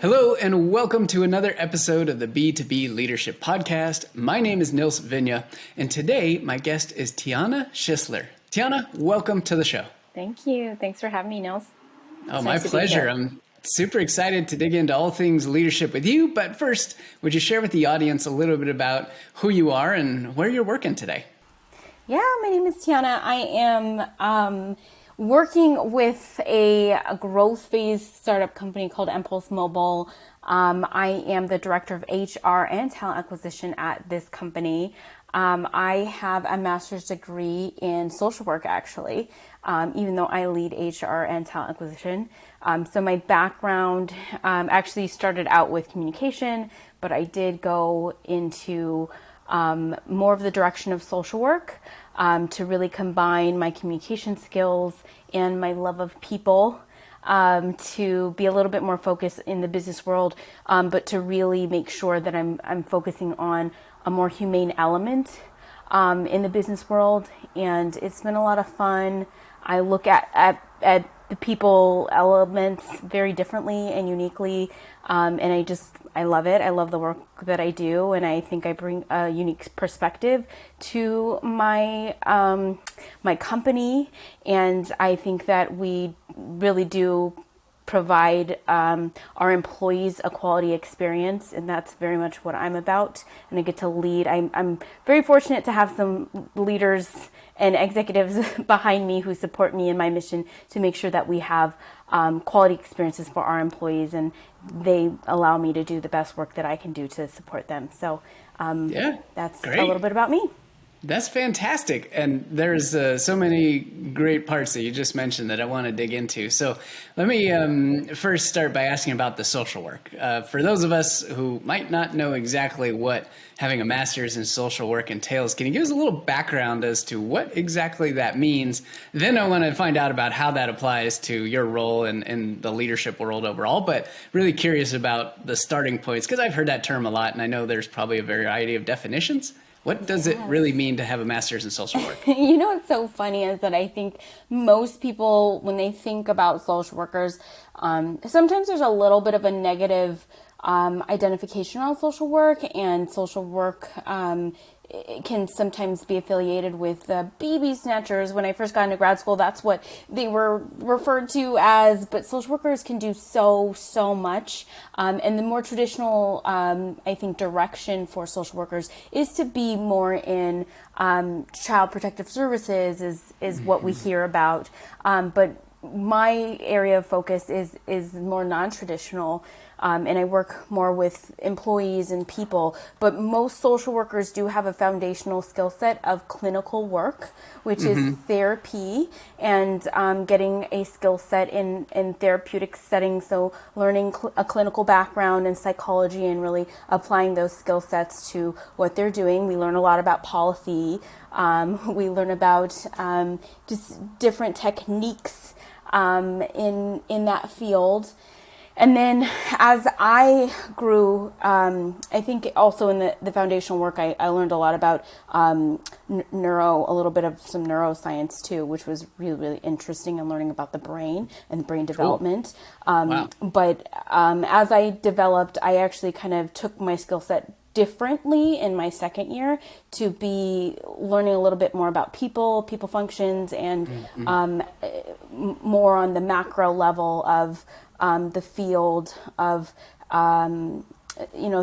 Hello, and welcome to another episode of the B2B Leadership Podcast. My name is Nils Vinje, and today my guest is Tiana Schisler. Tiana, welcome to the show. Thank you. Thanks for having me, Nils. Oh, my pleasure. I'm super excited to dig into all things leadership with you. But first, would you share with the audience a little bit about who you are and where you're working today? Yeah, my name is Tiana. I am working with a growth phase startup company called mPulse Mobile. I am the director of HR and talent acquisition at this company. I have a master's degree in social work, actually, even though I lead HR and talent acquisition. So my background actually started out with communication, but I did go into more of the direction of social work to really combine my communication skills and my love of people to be a little bit more focused in the business world, but to really make sure that I'm focusing on a more humane element in the business world. And it's been a lot of fun. I look at the people elements very differently and uniquely. And I love it. I love the work that I do. And I think I bring a unique perspective to my, my company. And I think that we really do provide our employees a quality experience, and that's very much what I'm about. And I get to lead. I'm very fortunate to have some leaders and executives behind me who support me in my mission to make sure that we have quality experiences for our employees, and they allow me to do the best work that I can do to support them. So that's great. A little bit about me. That's fantastic. And there's so many great parts that you just mentioned that I want to dig into. So let me first start by asking about the social work. For those of us who might not know exactly what having a master's in social work entails, can you give us a little background as to what exactly that means? Then I want to find out about how that applies to your role in the leadership world overall, but really curious about the starting points, because I've heard that term a lot, and I know there's probably a variety of definitions. What does it really mean to have a master's in social work? You know what's so funny is that I think most people, when they think about social workers, sometimes there's a little bit of a negative identification on social work, and social work it can sometimes be affiliated with baby snatchers. When I first got into grad school, that's what they were referred to as, but social workers can do so much. And the more traditional, I think, direction for social workers is to be more in child protective services is what we hear about. But my area of focus is more non-traditional, and I work more with employees and people. But most social workers do have a foundational skill set of clinical work, which is therapy, and getting a skill set in therapeutic settings. So learning a clinical background in psychology and really applying those skill sets to what they're doing. We learn a lot about policy. We learn about just different techniques in that field. And then as I grew, I think also in the foundational work, I learned a lot about a little bit of some neuroscience too, which was really interesting, and learning about the brain and brain development. Wow. But as I developed, I actually kind of took my skill set differently in my second year to be learning a little bit more about people functions, and more on the macro level of the field of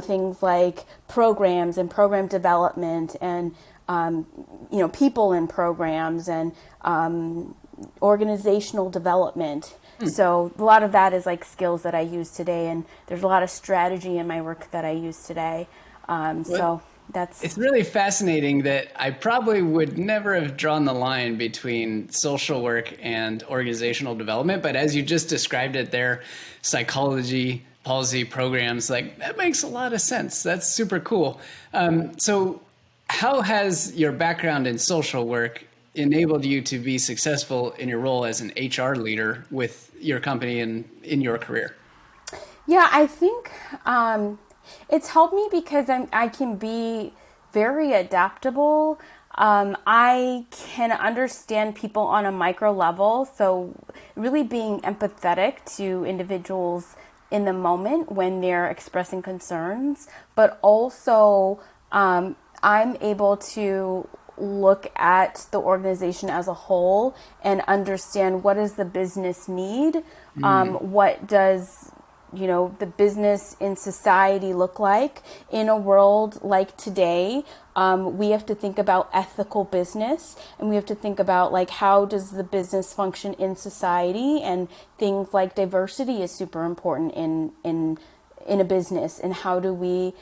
things like programs and program development, and people in programs, and organizational development. So a lot of that is like skills that I use today, and there's a lot of strategy in my work that I use today. It's really fascinating that I probably would never have drawn the line between social work and organizational development. But as you just described it there, psychology, policy, programs, like that makes a lot of sense. That's super cool. So how has your background in social work enabled you to be successful in your role as an HR leader with your company and in your career? Yeah, I think it's helped me because I can be very adaptable. I can understand people on a micro level. So really being empathetic to individuals in the moment when they're expressing concerns, but also I'm able to look at the organization as a whole and understand what does the business need, what does the business in society look like in a world like today. We have to think about ethical business, and we have to think about like how does the business function in society, and things like diversity is super important in a business, and how do we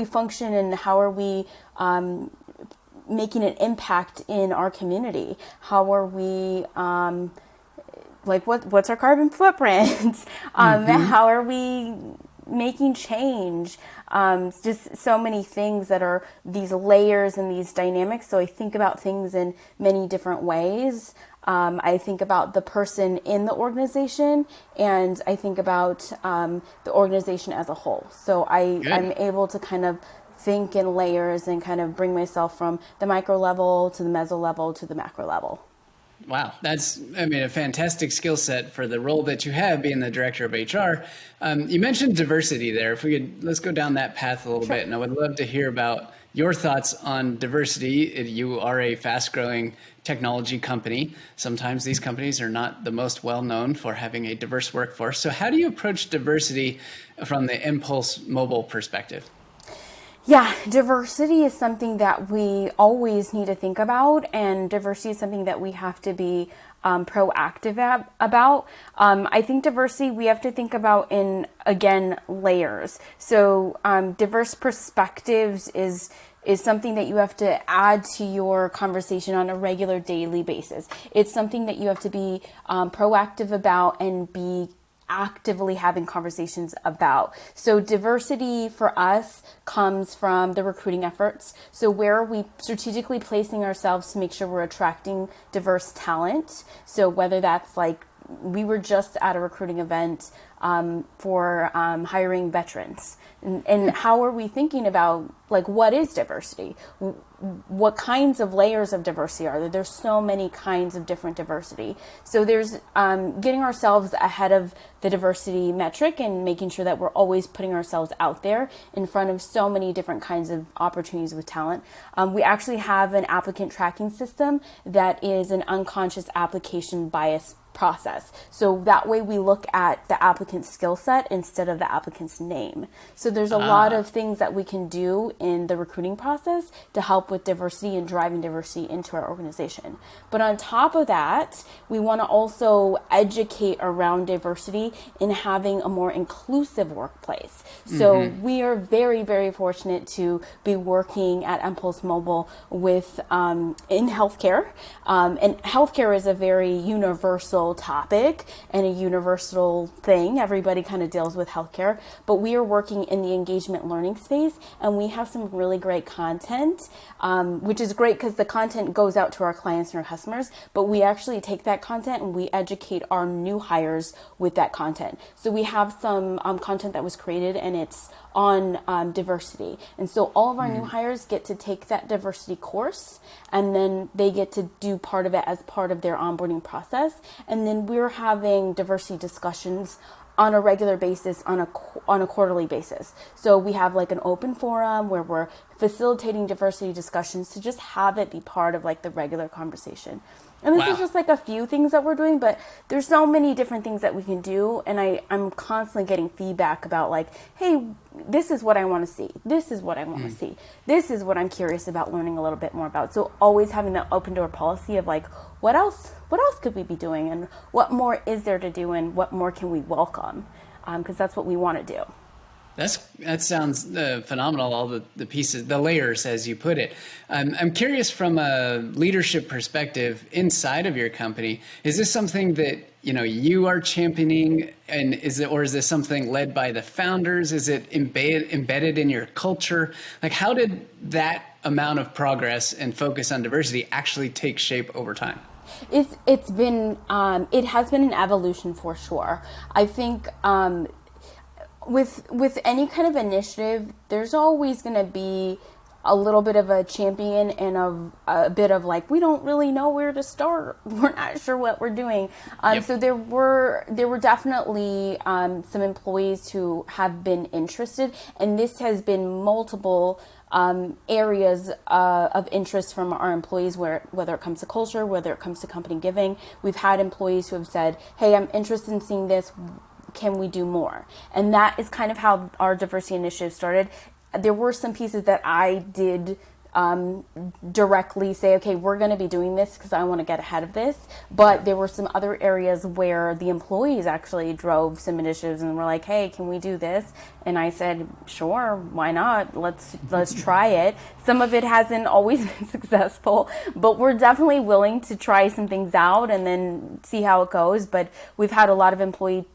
function, and how are we making an impact in our community? How are we what's our carbon footprint? How are we making change? Just so many things that are these layers and these dynamics. So I think about things in many different ways. I think about the person in the organization, and I think about the organization as a whole. So I'm able to kind of think in layers and kind of bring myself from the micro level to the meso level to the macro level. Wow. That's, a fantastic skill set for the role that you have being the director of HR. You mentioned diversity there. If we could, let's go down that path a little bit. And I would love to hear about your thoughts on diversity. You are a fast growing technology company. Sometimes these companies are not the most well known for having a diverse workforce. So how do you approach diversity from the mPulse mobile perspective? Yeah, diversity is something that we always need to think about, and diversity is something that we have to be proactive about. I think diversity we have to think about in, again, layers. So diverse perspectives is something that you have to add to your conversation on a regular daily basis. It's something that you have to be proactive about and be actively having conversations about. So diversity for us comes from the recruiting efforts. So where are we strategically placing ourselves to make sure we're attracting diverse talent? So whether that's like, we were just at a recruiting event for hiring veterans. And how are we thinking about, like, what is diversity? What kinds of layers of diversity are there? There's so many kinds of different diversity. So there's getting ourselves ahead of the diversity metric and making sure that we're always putting ourselves out there in front of so many different kinds of opportunities with talent. We actually have an applicant tracking system that is an unconscious application bias process. So that way we look at the applicant's skill set instead of the applicant's name. So there's a lot of things that we can do in the recruiting process to help with diversity and driving diversity into our organization. But on top of that, we want to also educate around diversity in having a more inclusive workplace. So we are very, very fortunate to be working at mPulse Mobile with in healthcare. And healthcare is a very universal topic and a universal thing. Everybody kind of deals with healthcare, but we are working in the engagement learning space, and we have some really great content, which is great because the content goes out to our clients and our customers, but we actually take that content and we educate our new hires with that content. So we have some content that was created, and it's on diversity. And so all of our new hires get to take that diversity course, and then they get to do part of it as part of their onboarding process. And then we're having diversity discussions on a regular basis, on a quarterly basis. So we have like an open forum where we're facilitating diversity discussions to just have it be part of like the regular conversation. And this is just like a few things that we're doing, but there's so many different things that we can do. And I'm constantly getting feedback about like, hey, this is what I want to see. This is what I want to see. This is what I'm curious about learning a little bit more about. So always having that open door policy of like, what else could we be doing? And what more is there to do? And what more can we welcome? Because that's what we want to do. That sounds phenomenal. All the pieces, the layers, as you put it. I'm curious from a leadership perspective inside of your company. Is this something that you are championing, and is this something led by the founders? Is it embedded in your culture? Like, how did that amount of progress and focus on diversity actually take shape over time? It has been an evolution for sure. I think. With any kind of initiative, there's always going to be a little bit of a champion and a bit of like, we don't really know where to start. We're not sure what we're doing. So there were definitely some employees who have been interested, and this has been multiple areas of interest from our employees, whether it comes to culture, whether it comes to company giving. We've had employees who have said, hey, I'm interested in seeing this. Can we do more? And that is kind of how our diversity initiative started. There were some pieces that I did directly say, okay, we're going to be doing this because I want to get ahead of this. But there were some other areas where the employees actually drove some initiatives and were like, hey, can we do this? And I said, sure, why not? Let's try it. Some of it hasn't always been successful, but we're definitely willing to try some things out and then see how it goes. But we've had a lot of employee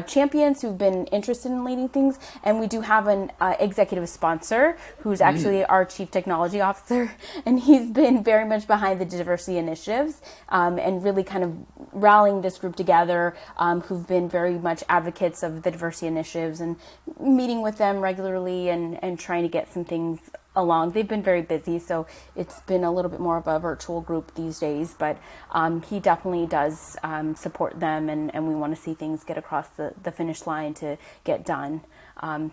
champions who've been interested in leading things, and we do have an executive sponsor who's actually our chief technology officer, and he's been very much behind the diversity initiatives and really kind of rallying this group together, who've been very much advocates of the diversity initiatives and meeting with them regularly and trying to get some things along. They've been very busy, so it's been a little bit more of a virtual group these days, but he definitely does support them, and we want to see things get across the finish line to get done.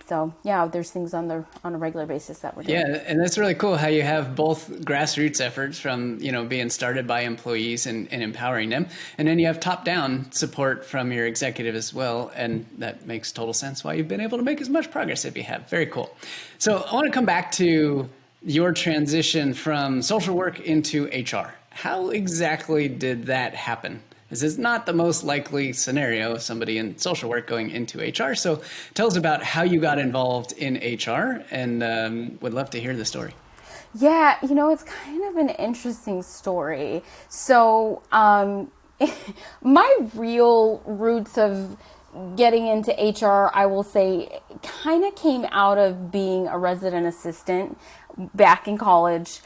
So yeah, there's things on a regular basis that we're doing. Yeah, and that's really cool how you have both grassroots efforts from, being started by employees and empowering them. And then you have top-down support from your executive as well. And that makes total sense why you've been able to make as much progress as you have. Very cool. So I want to come back to your transition from social work into HR. How exactly did that happen? This is not the most likely scenario of somebody in social work going into HR. So tell us about how you got involved in HR, and would love to hear the story. Yeah, it's kind of an interesting story. So my real roots of getting into HR, I will say, kind of came out of being a resident assistant back in college.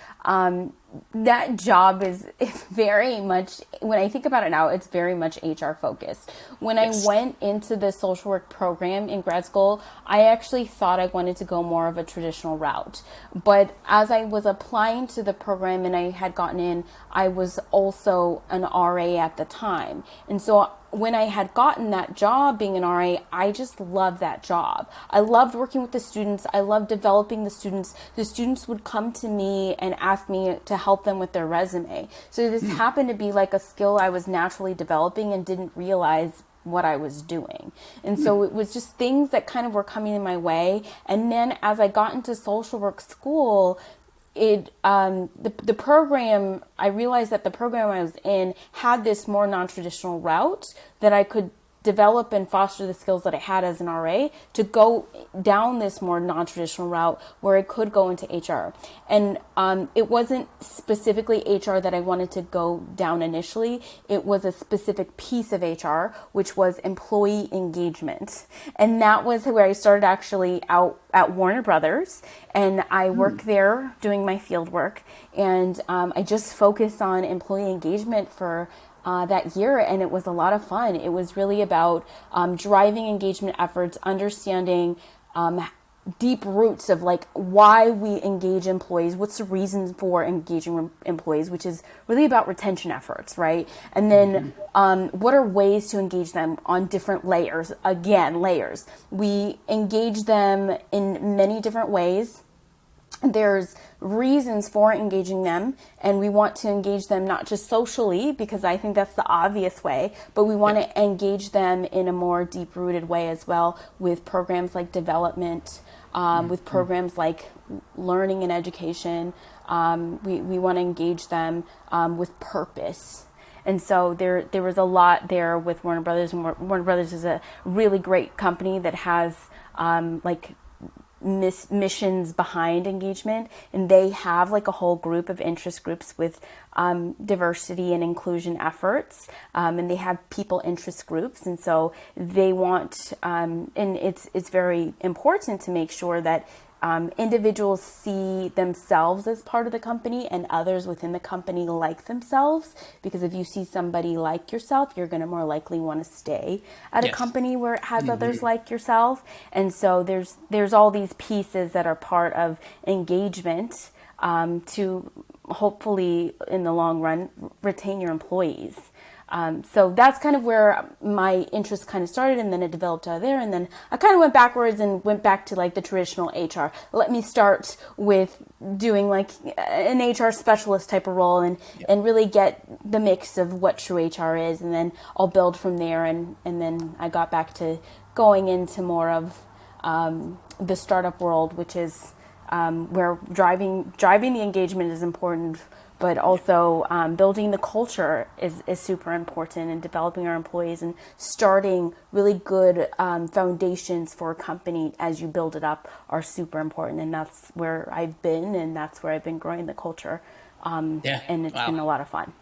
That job is very much, when I think about it now, it's very much HR focused. When I went into the social work program in grad school, I actually thought I wanted to go more of a traditional route. But as I was applying to the program and I had gotten in, I was also an RA at the time. And so when I had gotten that job being an RA, I just loved that job. I loved working with the students. I loved developing the students. The students would come to me and ask me to help them with their resume. So this happened to be like a skill I was naturally developing and didn't realize what I was doing. And so it was just things that kind of were coming in my way. And then as I got into social work school, the program, I realized that the program I was in had this more non-traditional route that I could develop and foster the skills that I had as an RA to go down this more non-traditional route where I could go into HR. And it wasn't specifically HR that I wanted to go down initially. It was a specific piece of HR, which was employee engagement. And that was where I started actually out at Warner Brothers. And I worked there doing my field work. And I just focused on employee engagement for that year, and it was a lot of fun. It was really about driving engagement efforts, understanding deep roots of like why we engage employees, what's the reason for engaging employees, which is really about retention efforts, right? And then what are ways to engage them on different layers? Again, layers. We engage them in many different ways. There's reasons for engaging them, and we want to engage them not just socially, because I think that's the obvious way, but we want to engage them in a more deep-rooted way as well with programs like development, with programs like learning and education. We want to engage them with purpose. And so there was a lot there with Warner Brothers, and Warner Brothers is a really great company that has missions behind engagement, and they have like a whole group of interest groups with diversity and inclusion efforts, and they have people interest groups, and so they want and it's very important to make sure that individuals see themselves as part of the company and others within the company like themselves, because if you see somebody like yourself, you're going to more likely want to stay at a company where it has others like yourself. And so there's all these pieces that are part of engagement to hopefully in the long run retain your employees. So that's kind of where my interest kind of started, and then it developed out of there. And then I kind of went backwards and went back to like the traditional HR. Let me start with doing like an HR specialist type of role and really get the mix of what true HR is. And then I'll build from there. And then I got back to going into more of the startup world, which is where driving the engagement is important, but also building the culture is super important, and developing our employees and starting really good foundations for a company as you build it up are super important. And that's where I've been, and that's where I've been growing the culture. And it's been a lot of fun.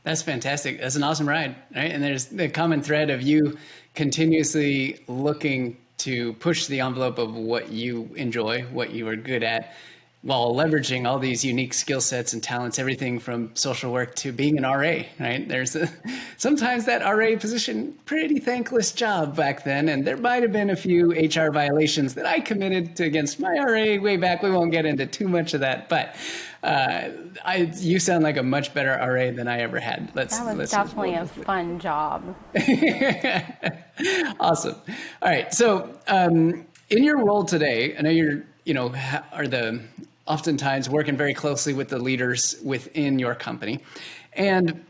That's fantastic. That's an awesome ride, right? And there's the common thread of you continuously looking to push the envelope of what you enjoy, what you are good at, while leveraging all these unique skill sets and talents, everything from social work to being an RA, right? Sometimes that RA position, pretty thankless job back then. And there might have been a few HR violations that I committed against my RA way back. We won't get into too much of that, but you sound like a much better RA than I ever had. That was definitely a fun job. Awesome. All right. So in your role today, I know oftentimes working very closely with the leaders within your company. And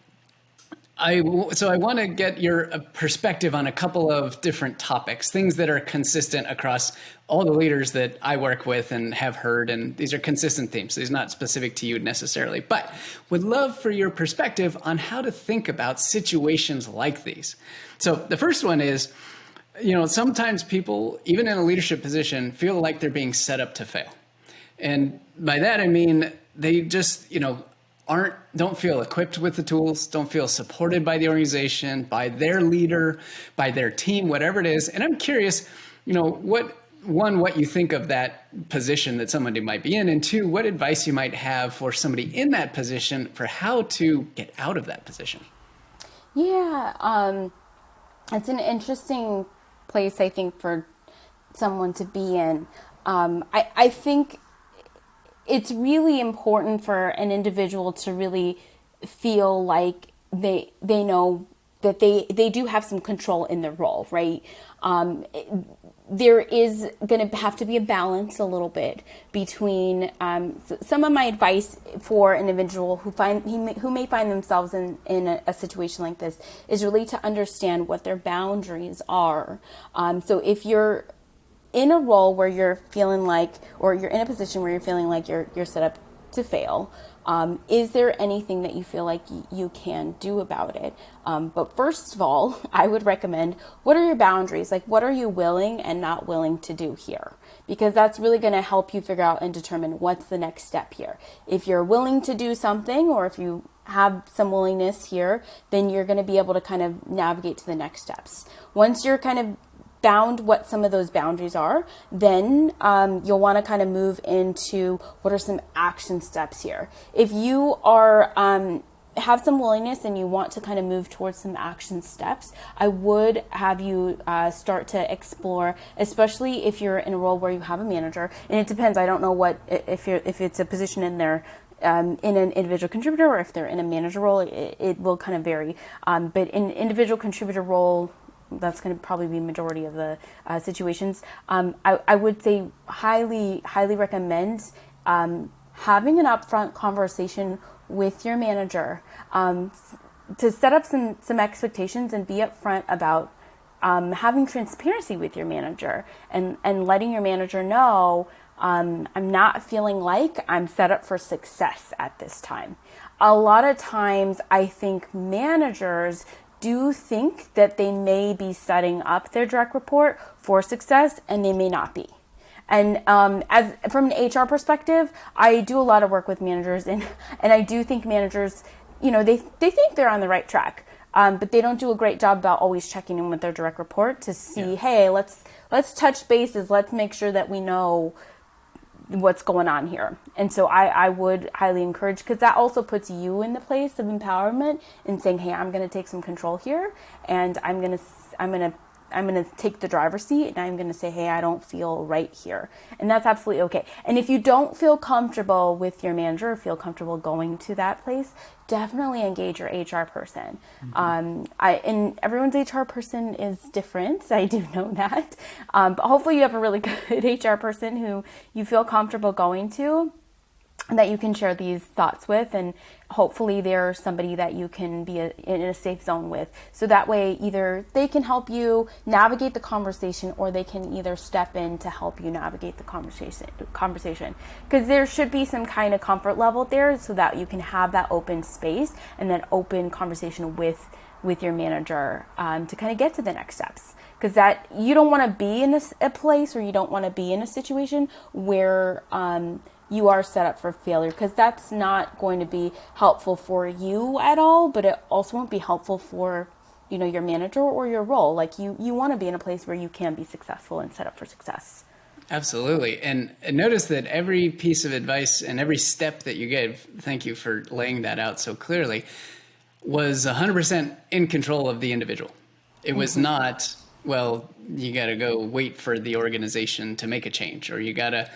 I want to get your perspective on a couple of different topics, things that are consistent across all the leaders that I work with and have heard. And these are consistent themes. These are not specific to you necessarily, but would love for your perspective on how to think about situations like these. So the first one is, sometimes people, even in a leadership position, feel like they're being set up to fail. And by that, I mean, they just, don't feel equipped with the tools, don't feel supported by the organization, by their leader, by their team, whatever it is. And I'm curious, what you think of that position that somebody might be in, and two, what advice you might have for somebody in that position for how to get out of that position. Yeah, it's an interesting place, I think, for someone to be in. I think it's really important for an individual to really feel like they know that they do have some control in their role, right? There is going to have to be a balance a little bit between some of my advice for an individual who may find themselves in a situation like this is really to understand what their boundaries are. So if you're in a role where you're feeling like, or you're in a position where you're feeling like you're set up to fail, is there anything that you feel like you can do about it? But first of all, I would recommend, what are your boundaries? Like, what are you willing and not willing to do here? Because that's really going to help you figure out and determine what's the next step here. If you're willing to do something, or if you have some willingness here, then you're going to be able to kind of navigate to the next steps. Once you're kind of found what some of those boundaries are, then you'll want to kind of move into what are some action steps here. If you are have some willingness and you want to kind of move towards some action steps, I would have you start to explore, especially if you're in a role where you have a manager. And it depends. I don't know if it's a position in there in an individual contributor, or if they're in a manager role, it will kind of vary. But in individual contributor role, that's going to probably be majority of the situations. I would say highly recommend having an upfront conversation with your manager to set up some expectations and be upfront about having transparency with your manager and letting your manager know, I'm not feeling like I'm set up for success at this time. A lot of times I think managers do think that they may be setting up their direct report for success, and they may not be. And as from an HR perspective, I do a lot of work with managers, and I do think managers, they think they're on the right track, but they don't do a great job about always checking in with their direct report to see, hey, let's touch bases, let's make sure that we know what's going on here. And so I would highly encourage, because that also puts you in the place of empowerment and saying, hey, I'm going to take some control here, and I'm going to to take the driver's seat and I'm going to say, hey, I don't feel right here. And that's absolutely okay. And if you don't feel comfortable with your manager or feel comfortable going to that place, definitely engage your HR person. And everyone's HR person is different. I do know that. But hopefully you have a really good HR person who you feel comfortable going to, that you can share these thoughts with, and hopefully they're somebody that you can be in a safe zone with. So that way either they can help you navigate the conversation, or they can either step in to help you navigate the conversation. Because there should be some kind of comfort level there so that you can have that open space and that open conversation with your manager to kind of get to the next steps. Because that you don't want to be in a place, or you don't want to be in a situation where you are set up for failure, because that's not going to be helpful for you at all, but it also won't be helpful for, your manager or your role. Like you want to be in a place where you can be successful and set up for success. Absolutely. And notice that every piece of advice and every step that you gave, thank you for laying that out so clearly, was 100% in control of the individual. It was not, well, you got to go wait for the organization to make a change, or you got to,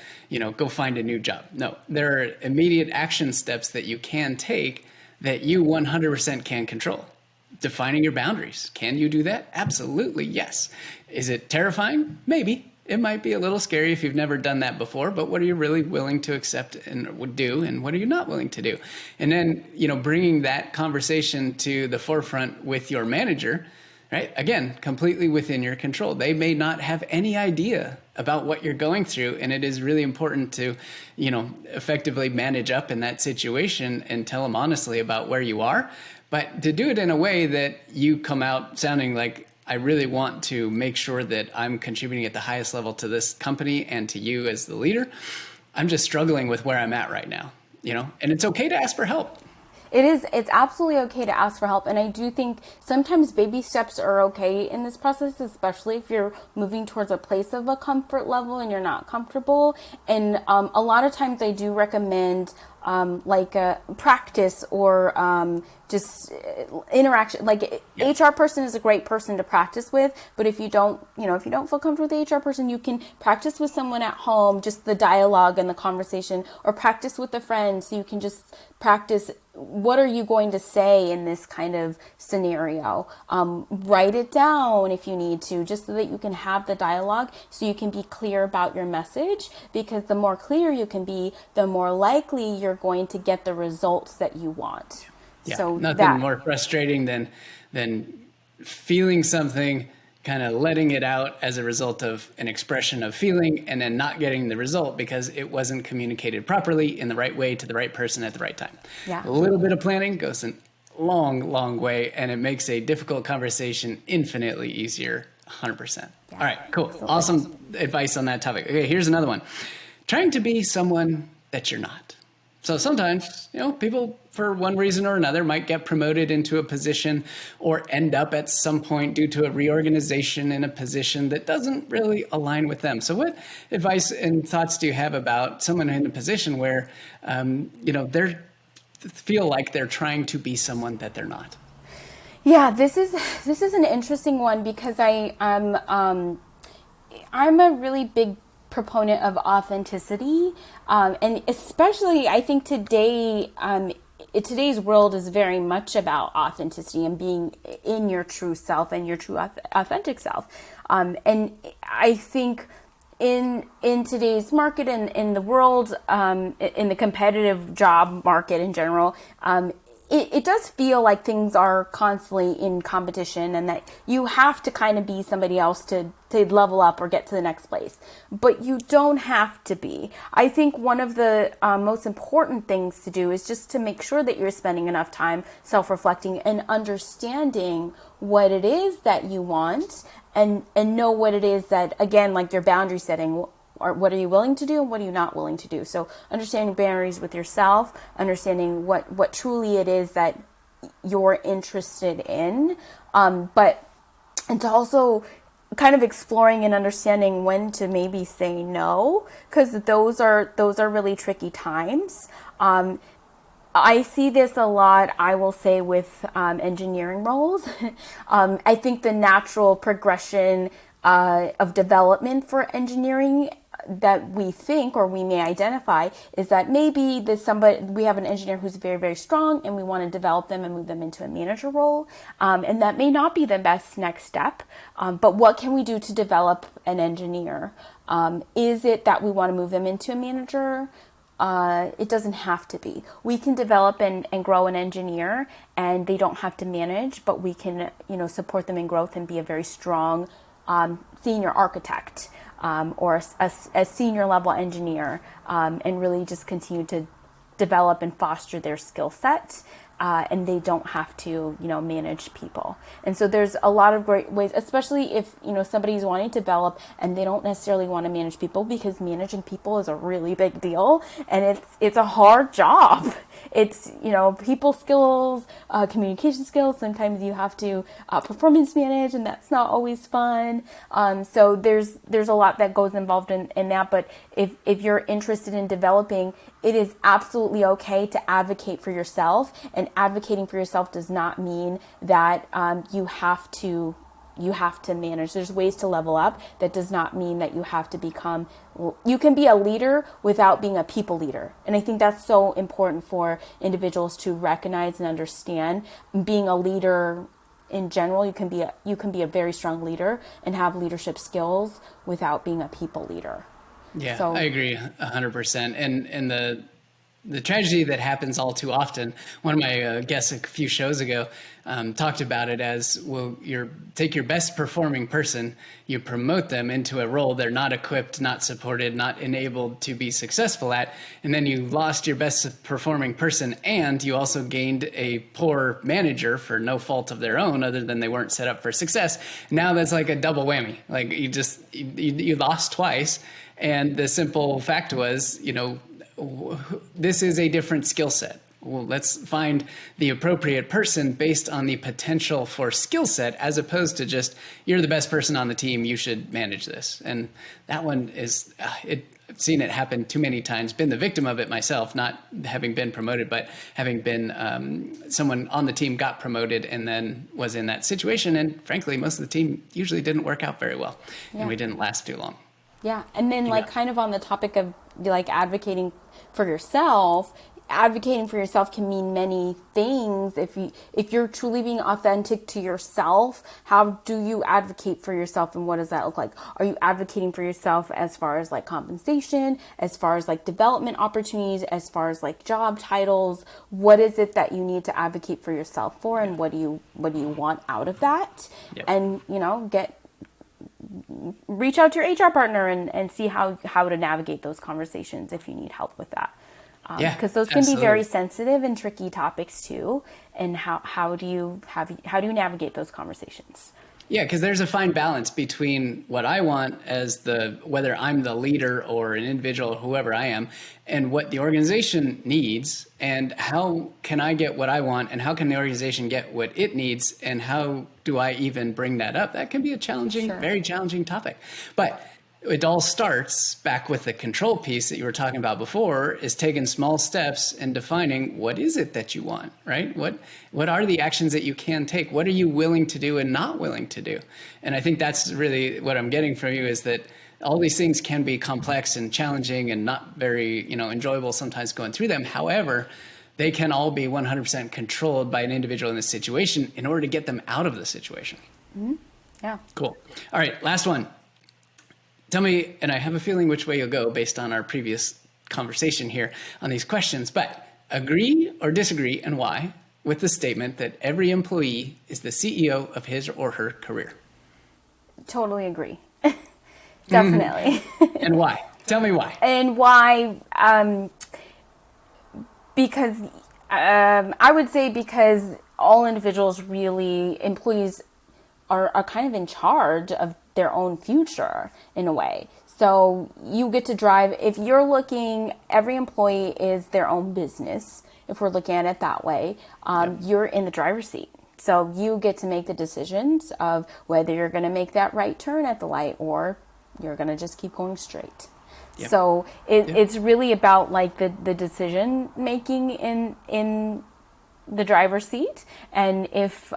go find a new job. No, there are immediate action steps that you can take that you 100% can control. Defining your boundaries. Can you do that? Absolutely, yes. Is it terrifying? Maybe. It might be a little scary if you've never done that before, but what are you really willing to accept and do, and what are you not willing to do? And then, bringing that conversation to the forefront with your manager, right? Again, completely within your control. They may not have any idea about what you're going through, and it is really important to, effectively manage up in that situation and tell them honestly about where you are, but to do it in a way that you come out sounding like, I really want to make sure that I'm contributing at the highest level to this company and to you as the leader. I'm just struggling with where I'm at right now, and it's okay to ask for help. It's absolutely okay to ask for help. And I do think sometimes baby steps are okay in this process, especially if you're moving towards a place of a comfort level and you're not comfortable. And a lot of times I do recommend like a practice or just interaction. Like HR person is a great person to practice with, but if you don't feel comfortable with the HR person, you can practice with someone at home, just the dialogue and the conversation, or practice with a friend. So you can just practice, what are you going to say in this kind of scenario? Write it down if you need to, just so that you can have the dialogue, so you can be clear about your message, because the more clear you can be, the more likely you're going to get the results that you want. Yeah, so nothing more frustrating than feeling something, kind of letting it out as a result of an expression of feeling, and then not getting the result because it wasn't communicated properly in the right way to the right person at the right time. Yeah. A little bit of planning goes a long, long way, and it makes a difficult conversation infinitely easier. 100%. Yeah. All right, cool. Absolutely. Awesome advice on that topic. Okay, here's another one. Trying to be someone that you're not. So sometimes, people for one reason or another might get promoted into a position or end up at some point due to a reorganization in a position that doesn't really align with them. So what advice and thoughts do you have about someone in a position where, they feel like they're trying to be someone that they're not? Yeah, this is an interesting one, because I'm a really big proponent of authenticity, and especially I think today, today's world is very much about authenticity and being in your true self and your true authentic self. And I think in today's market and in the world, in the competitive job market in general, it does feel like things are constantly in competition, and that you have to kind of be somebody else to level up or get to the next place. But you don't have to be. I think one of the most important things to do is just to make sure that you're spending enough time self-reflecting and understanding what it is that you want, and know what it is that, again, like your boundary setting, or what are you willing to do and what are you not willing to do? So understanding boundaries with yourself, understanding what truly it is that you're interested in, and to also kind of exploring and understanding when to maybe say no, because those are really tricky times. I see this a lot, I will say, with engineering roles. I think the natural progression of development for engineering that we think or we may identify is that maybe we have an engineer who's very, very strong and we want to develop them and move them into a manager role. And that may not be the best next step. But what can we do to develop an engineer? Is it that we want to move them into a manager? It doesn't have to be. We can develop and grow an engineer, and they don't have to manage, but we can, support them in growth and be a very strong senior architect or a senior level engineer, and really just continue to develop and foster their skill set. And they don't have to, manage people. And so there's a lot of great ways, especially if, somebody's wanting to develop and they don't necessarily want to manage people, because managing people is a really big deal and it's a hard job. It's, people skills, communication skills. Sometimes you have to performance manage, and that's not always fun. So there's a lot that goes involved in that. But if you're interested in developing, it is absolutely okay to advocate for yourself, and advocating for yourself does not mean that you have to manage. There's ways to level up. That does not mean that you have to you can be a leader without being a people leader. And I think that's so important for individuals to recognize and understand. Being a leader in general, you can be a very strong leader and have leadership skills without being a people leader. Yeah, so, I agree 100%. And the tragedy that happens all too often, one of my guests a few shows ago talked about it as, well, take your best performing person, you promote them into a role they're not equipped, not supported, not enabled to be successful at, and then you lost your best performing person, and you also gained a poor manager for no fault of their own other than they weren't set up for success. Now that's like a double whammy. Like you lost twice. And the simple fact was, this is a different skill set. Well, let's find the appropriate person based on the potential for skill set, as opposed to just, you're the best person on the team, you should manage this. And that one is, I've seen it happen too many times, been the victim of it myself, not having been promoted, but having been someone on the team got promoted and then was in that situation. And frankly, most of the team usually didn't work out very well, and we didn't last too long. Yeah. And then kind of on the topic of advocating for yourself can mean many things. If you're truly being authentic to yourself, how do you advocate for yourself, and what does that look like? Are you advocating for yourself as far as compensation, as far as development opportunities, as far as job titles? What is it that you need to advocate for yourself for, and what do you want out of that? Yep. And reach out to your HR partner and see how to navigate those conversations if you need help with that. Because those can be very sensitive and tricky topics too. And how do you navigate those conversations? Yeah, because there's a fine balance between what I want as whether I'm the leader or an individual, or whoever I am, and what the organization needs, and how can I get what I want, and how can the organization get what it needs, and how do I even bring that up? That can be a challenging, very challenging topic. But it all starts back with the control piece that you were talking about before, is taking small steps and defining what is it that you want, right? What are the actions that you can take? What are you willing to do and not willing to do? And I think that's really what I'm getting from you, is that all these things can be complex and challenging and not very, enjoyable sometimes going through them. However, they can all be 100% controlled by an individual in this situation in order to get them out of the situation. Mm-hmm. Yeah. Cool. All right, last one. Tell me, and I have a feeling which way you'll go based on our previous conversation here on these questions, but agree or disagree, and why, with the statement that every employee is the CEO of his or her career? Totally agree. Definitely. And why? Tell me why. And why? Because I would say because all employees are kind of in charge of their own future in a way. So you get to drive, if you're looking, every employee is their own business. If we're looking at it that way, you're in the driver's seat. So you get to make the decisions of whether you're going to make that right turn at the light or you're going to just keep going straight. Yep. So it's really about like the decision making in the driver's seat, and if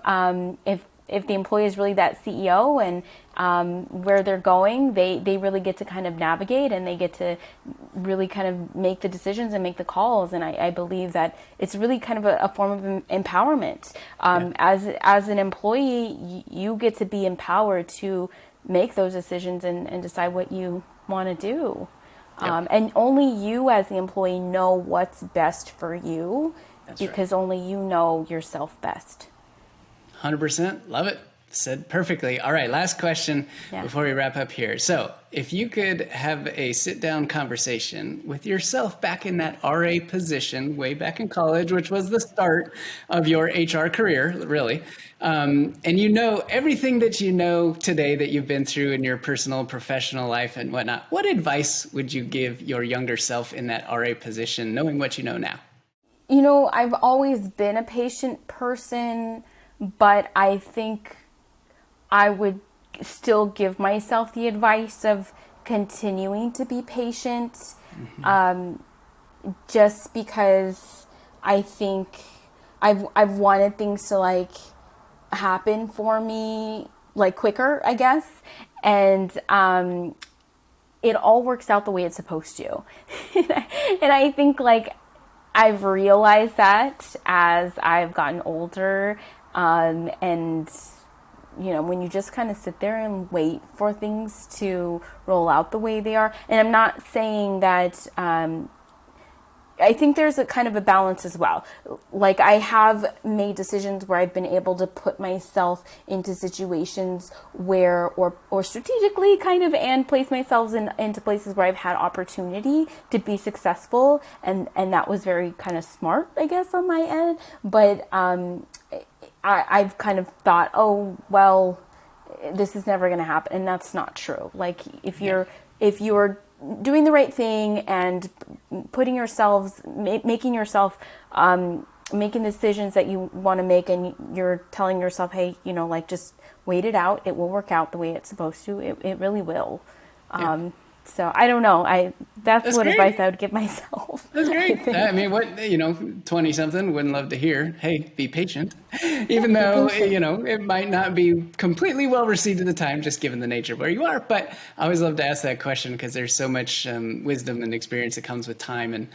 the employee is really that CEO and where they're going, they really get to kind of navigate, and they get to really kind of make the decisions and make the calls. And I believe that it's really kind of a form of empowerment. As an employee, you get to be empowered to make those decisions and decide what you want to do. And only you as the employee know what's best for you. That's because only you know yourself best. 100%. Love it. Said perfectly. All right. Last question before we wrap up here. So if you could have a sit down conversation with yourself back in that RA position way back in college, which was the start of your HR career, really, and you know everything that you know today that you've been through in your personal, professional life and whatnot, what advice would you give your younger self in that RA position, knowing what you know now? You know, I've always been a patient person, but I think I would still give myself the advice of continuing to be patient, just because I think I've wanted things to like happen for me like quicker, I guess, and it all works out the way it's supposed to, and I think like I've realized that as I've gotten older, and you know, when you just kind of sit there and wait for things to roll out the way they are. And I'm not saying that, I think there's a kind of a balance as well. Like I have made decisions where I've been able to put myself into situations where, or strategically kind of, and place myself into places where I've had opportunity to be successful. And that was very kind of smart, I guess, on my end. But, I've kind of thought, oh, well, this is never going to happen. And that's not true. Like if you're doing the right thing and putting yourselves, making yourself, making decisions that you want to make, and you're telling yourself, hey, you know, like just wait it out. It will work out the way it's supposed to. It really will. So I don't know. That's what great advice I would give myself. That's great. I mean, what, 20 something wouldn't love to hear, hey, be patient, even though, it might not be completely well received at the time, just given the nature of where you are. But I always love to ask that question because there's so much wisdom and experience that comes with time, and,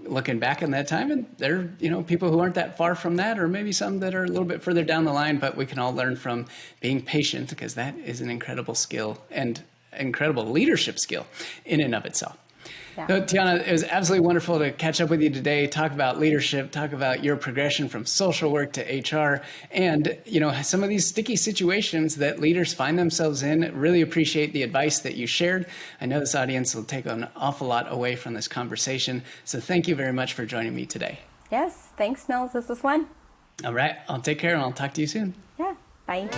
looking back on that time, and there are, people who aren't that far from that, or maybe some that are a little bit further down the line, but we can all learn from being patient, because that is an incredible skill and incredible leadership skill in and of itself. Yeah. So, Tiana, it was absolutely wonderful to catch up with you today, talk about leadership, talk about your progression from social work to HR, and some of these sticky situations that leaders find themselves in. Really appreciate the advice that you shared. I know this audience will take an awful lot away from this conversation. So thank you very much for joining me today. Yes, thanks, Nils. This was fun. All right, I'll take care and I'll talk to you soon. Yeah, bye.